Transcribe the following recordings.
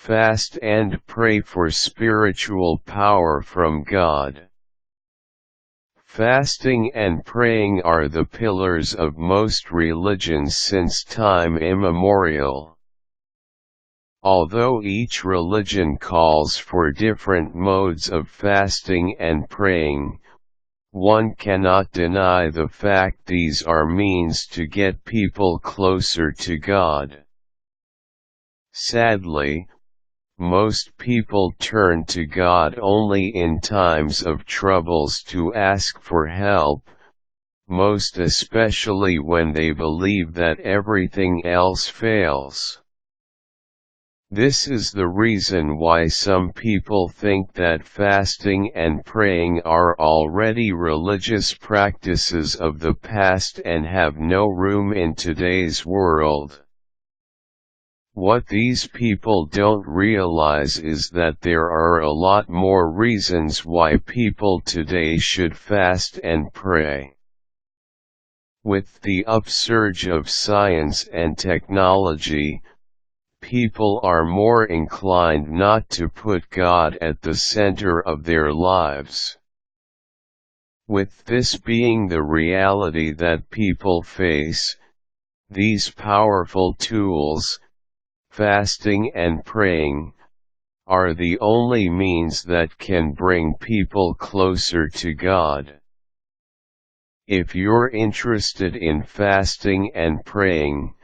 Fast and pray for spiritual power from God. Fasting and praying are the pillars of most religions since time immemorial. Although each religion calls for different modes of fasting and praying, one cannot deny the fact these are means to get people closer to God. Sadly, most people turn to God only in times of troubles to ask for help, most especially when they believe that everything else fails. This is the reason why some people think that fasting and praying are already religious practices of the past and have no room in today's world. What these people don't realize is that there are a lot more reasons why people today should fast and pray. With the upsurge of science and technology, people are more inclined not to put God at the center of their lives. With this being the reality that people face, these powerful tools, fasting and praying, are the only means that can bring people closer to God. If you're interested in fasting and praying,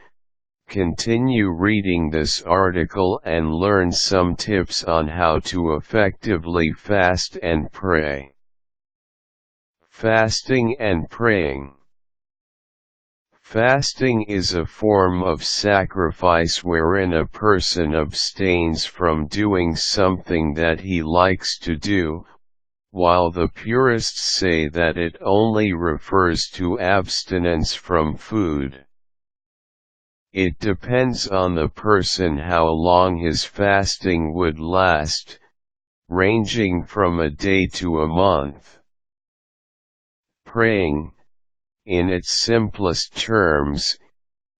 continue reading this article and learn some tips on how to effectively fast and pray. Fasting and praying. Fasting is a form of sacrifice wherein a person abstains from doing something that he likes to do, while the purists say that it only refers to abstinence from food. It depends on the person how long his fasting would last, ranging from a day to a month. Praying, in its simplest terms,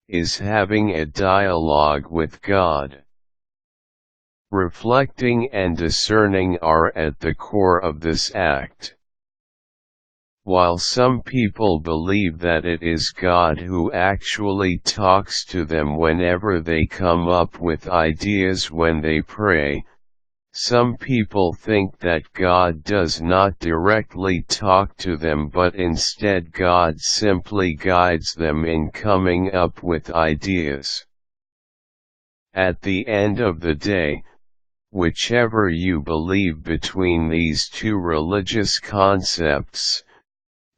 is having a dialogue with God. Reflecting and discerning are at the core of this act. While some people believe that it is God who actually talks to them whenever they come up with ideas when they pray, some people think that God does not directly talk to them but instead God simply guides them in coming up with ideas. At the end of the day, whichever you believe between these two religious concepts,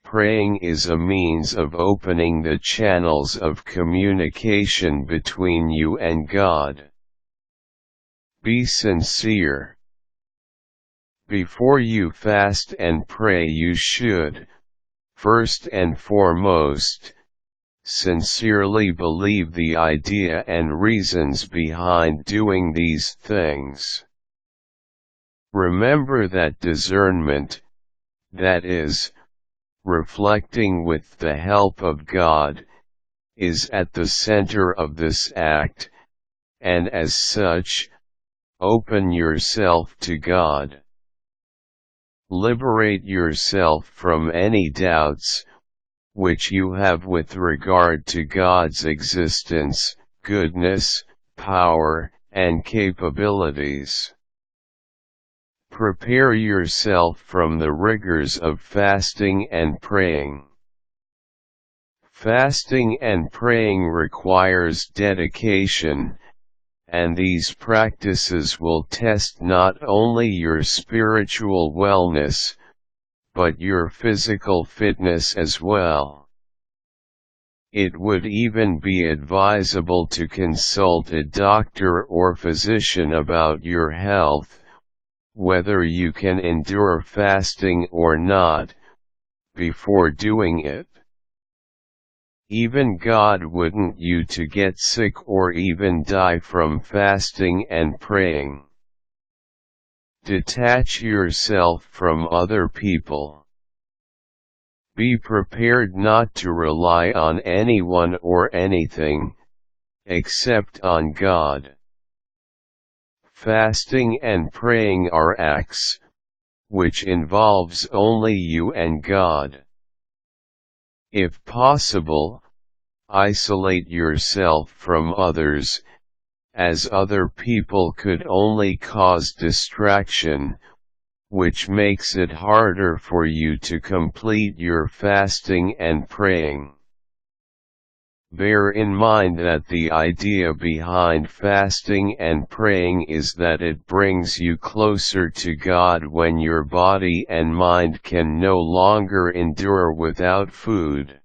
praying is a means of opening the channels of communication between you and God. Be sincere. Before you fast and pray you should, first and foremost, sincerely believe the idea and reasons behind doing these things. Remember that discernment, that is, reflecting with the help of God, is at the center of this act, and as such, open yourself to God. Liberate yourself from any doubts, which you have with regard to God's existence, goodness, power, and capabilities. Prepare yourself from the rigors of fasting and praying. Fasting and praying requires dedication, and these practices will test not only your spiritual wellness, but your physical fitness as well. It would even be advisable to consult a doctor or physician about your health, whether you can endure fasting or not, before doing it. Even God wouldn't you to get sick or even die from fasting and praying. Detach yourself from other people. Be prepared not to rely on anyone or anything, except on God. Fasting and praying are acts, which involves only you and God. If possible, isolate yourself from others, as other people could only cause distraction, which makes it harder for you to complete your fasting and praying. Bear in mind that the idea behind fasting and praying is that it brings you closer to God when your body and mind can no longer endure without food.